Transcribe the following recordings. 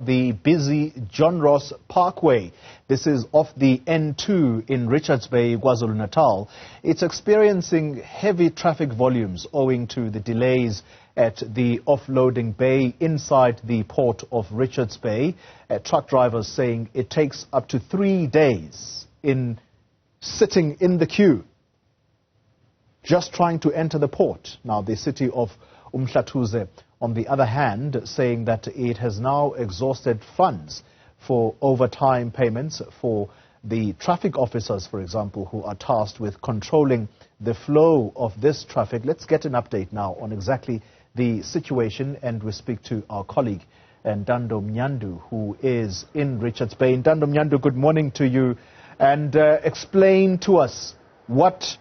the busy John Ross Parkway. This is off the N2 in Richards Bay, KwaZulu-Natal. It's experiencing heavy traffic volumes owing to the delays at the offloading bay inside the port of Richards Bay. Truck drivers saying it takes up to 3 days in sitting in the queue just trying to enter the port. Now, the City of Umhlathuze, on the other hand, saying that it has now exhausted funds for overtime payments for the traffic officers, for example, who are tasked with controlling the flow of this traffic. Let's get an update now on exactly the situation, and we speak to our colleague, Ntando Mnyandu, who is in Richards Bay. Ntando Mnyandu, good morning to you, and explain to us what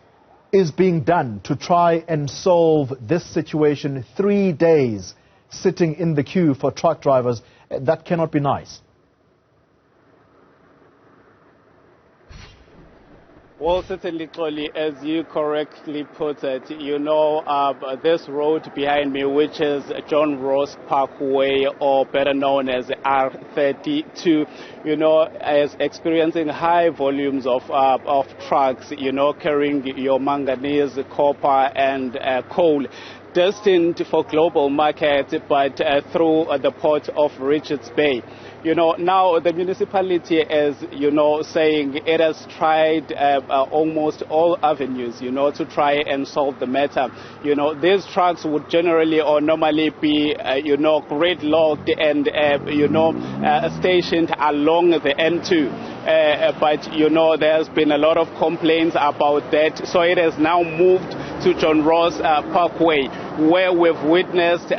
is being done to try and solve this situation. 3 days sitting in the queue for truck drivers, that cannot be nice. Well, certainly, Xoli, as you correctly put it, this road behind me, which is John Ross Parkway, or better known as R32, is experiencing high volumes of trucks, carrying your manganese, copper, and coal, destined for global markets, but through the port of Richards Bay. Now the municipality is, saying it has tried almost all avenues, to try and solve the matter. These trucks would generally or normally be, gridlocked and, stationed along the N2. But, there's been a lot of complaints about that. So it has now moved to John Ross Parkway, where we've witnessed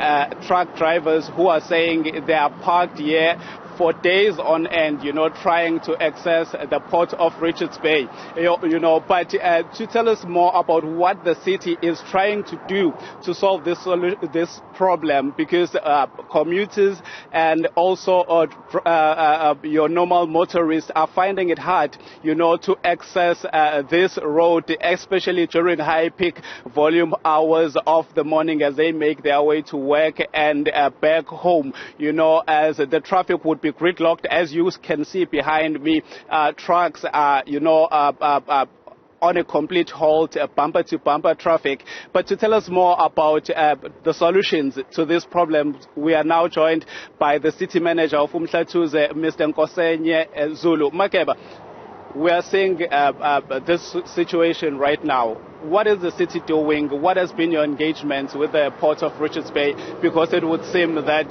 truck drivers who are saying they are parked here for days on end, trying to access the port of Richards Bay. But to tell us more about what the city is trying to do to solve this problem, because commuters and also your normal motorists are finding it hard, to access this road, especially during high peak volume hours of the morning as they make their way to work and back home, as the traffic would be gridlocked. As you can see behind me, trucks are, on a complete halt, bumper-to-bumper traffic. But to tell us more about the solutions to this problem, we are now joined by the city manager of Umhlathuze, Mr. Nkosenye Zulu. Makeba, we are seeing this situation right now. What is the city doing? What has been your engagement with the port of Richards Bay? Because it would seem that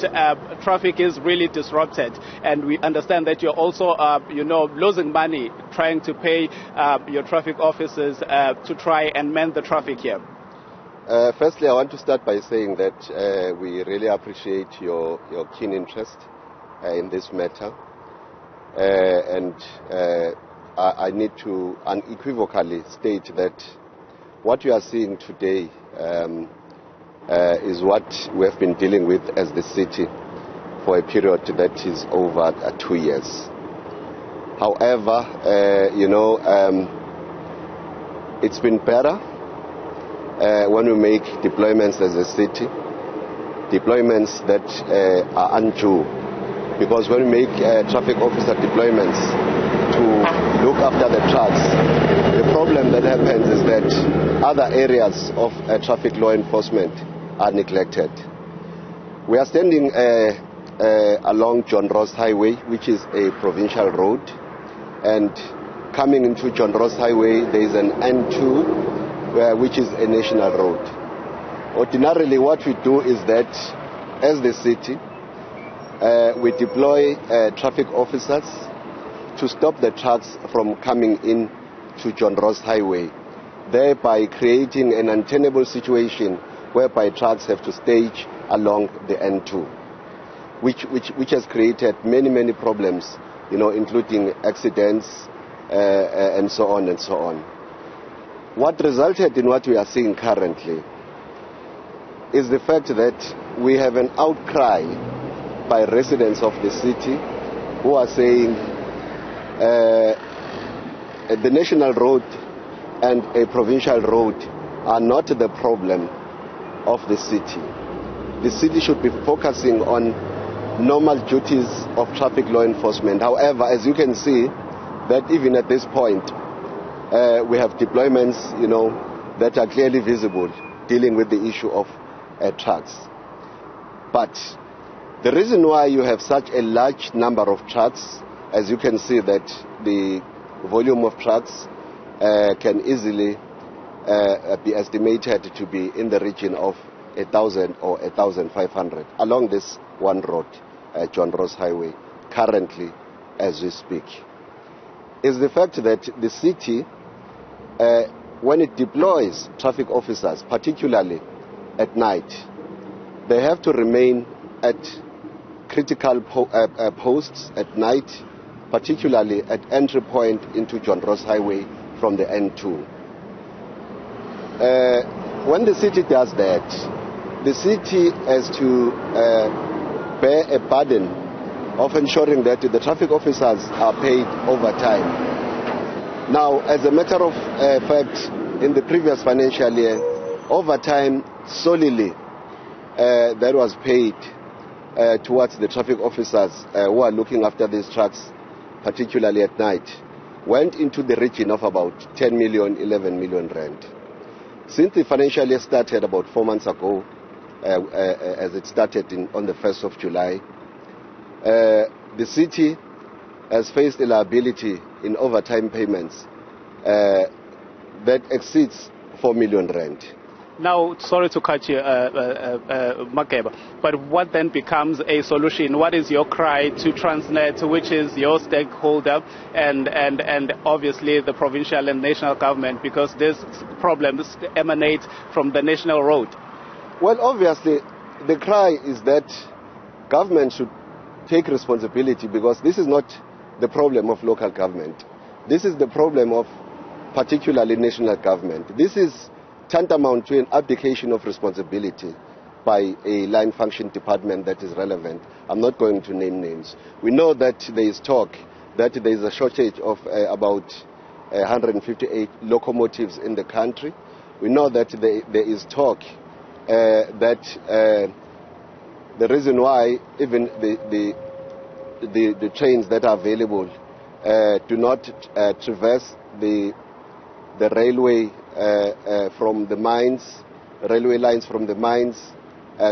traffic is really disrupted, and we understand that you're also, losing money trying to pay your traffic officers to try and mend the traffic here. Firstly, I want to start by saying that we really appreciate your keen interest in this matter, and I need to unequivocally state that what you are seeing today is what we have been dealing with as the city for a period that is over 2 years. However, it's been better when we make deployments as a city, deployments that are undue. Because when we make traffic officer deployments to look after the trucks, the problem that happens is that other areas of traffic law enforcement are neglected. We are standing along John Ross Highway, which is a provincial road, and coming into John Ross Highway there is an N2 which is a national road. Ordinarily what we do is that as the city we deploy traffic officers to stop the trucks from coming in to John Ross Highway, thereby creating an untenable situation whereby trucks have to stage along the N2, which has created many problems, including accidents and so on and so on. What resulted in what we are seeing currently is the fact that we have an outcry by residents of the city who are saying the national road and a provincial road are not the problem of the city. The city should be focusing on normal duties of traffic law enforcement. However, as you can see, that even at this point, we have deployments, that are clearly visible dealing with the issue of trucks. But the reason why you have such a large number of trucks, as you can see that the volume of trucks can easily be estimated to be in the region of 1,000 or 1,500 along this one road, John Ross Highway, currently as we speak, is the fact that the city, when it deploys traffic officers, particularly at night, they have to remain at critical posts at night, particularly at entry point into John Ross Highway from the N2. When the city does that, the city has to bear a burden of ensuring that the traffic officers are paid overtime. Now, as a matter of fact, in the previous financial year, overtime solely that was paid towards the traffic officers who are looking after these trucks, particularly at night, went into the region of about 10 million, 11 million rand. Since the financial year started about 4 months ago, as it started on the 1st of July, the city has faced a liability in overtime payments that exceeds 4 million rand. Now, sorry to cut you, Makeba, but what then becomes a solution? What is your cry to Transnet, which is your stakeholder, and obviously the provincial and national government, because this problems emanate from the national road? Well, obviously, the cry is that government should take responsibility, because this is not the problem of local government. This is the problem of particularly national government. This is tantamount to an abdication of responsibility by a line function department that is relevant. I'm not going to name names. We know that there is talk that there is a shortage of about 158 locomotives in the country. We know that there is talk that the reason why even the trains that are available do not traverse the railway from the mines, railway lines from the mines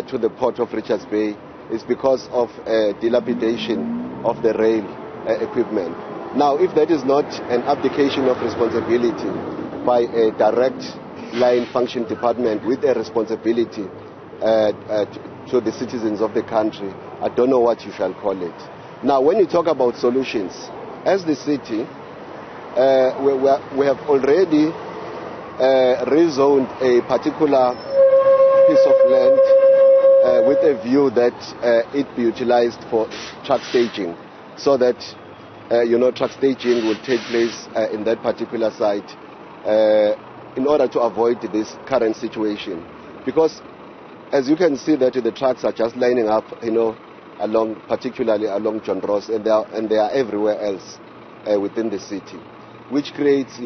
to the port of Richards Bay, is because of dilapidation of the rail equipment. Now, if that is not an abdication of responsibility by a direct line function department with a responsibility to the citizens of the country, I don't know what you shall call it. Now, when you talk about solutions, as the city, we have already rezoned a particular piece of land with a view that it be utilized for truck staging, so that truck staging will take place in that particular site in order to avoid this current situation. Because as you can see that the trucks are just lining up, particularly along John Ross, and they are everywhere else within the city, which creates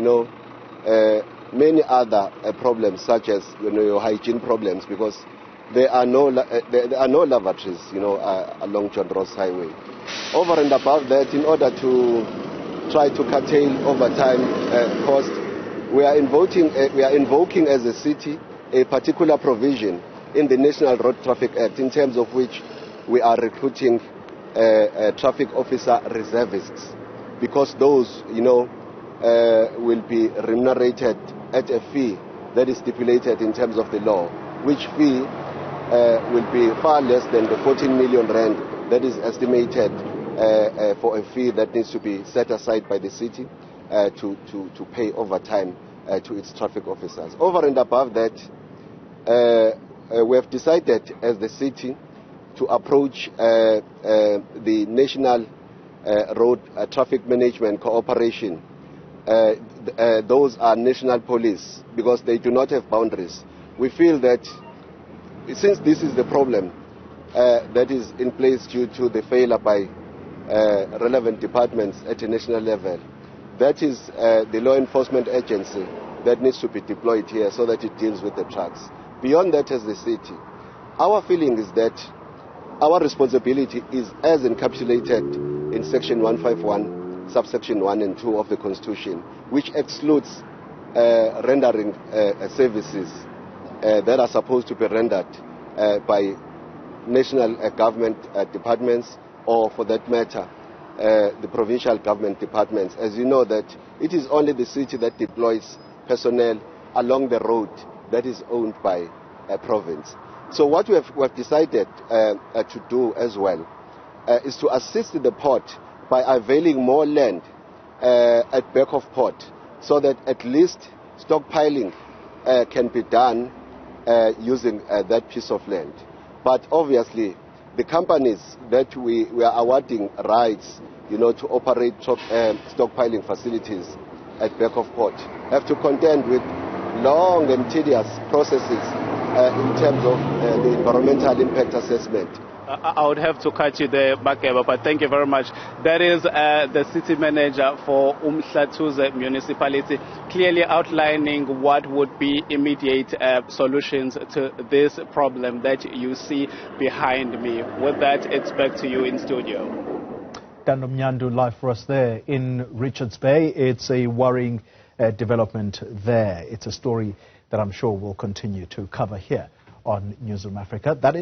many other problems, such as your hygiene problems, because there are no lavatories along John Ross Highway. Over and above that, in order to try to curtail overtime cost, we are invoking as a city a particular provision in the National Road Traffic Act, in terms of which we are recruiting traffic officer reservists, because those will be remunerated at a fee that is stipulated in terms of the law, which fee will be far less than the 14 million rand that is estimated for a fee that needs to be set aside by the city to pay overtime to its traffic officers. Over and above that, we have decided as the city to approach the National Road Traffic Management Cooperation. Those are national police, because they do not have boundaries. We feel that since this is the problem that is in place due to the failure by relevant departments at a national level, that is the law enforcement agency that needs to be deployed here so that it deals with the trucks. Beyond that, as the city, our feeling is that our responsibility is as encapsulated in Section 151, subsection 1 and 2 of the Constitution, which excludes rendering services that are supposed to be rendered by national government departments, or for that matter, the provincial government departments. As you know, that it is only the city that deploys personnel along the road that is owned by a province. So what we have decided to do as well is to assist the port by availing more land at back of port, so that at least stockpiling can be done using that piece of land. But obviously, the companies that we are awarding rights, to operate stockpiling facilities at back of port have to contend with long and tedious processes in terms of the environmental impact assessment. I would have to cut you there, Makeba, but thank you very much. That is the city manager for Umhlathuze municipality, clearly outlining what would be immediate solutions to this problem that you see behind me. With that, it's back to you in studio. Ntando Mnyandu live for us there in Richards Bay. It's a worrying development there. It's a story that I'm sure we'll continue to cover here on Newzroom Afrika. That is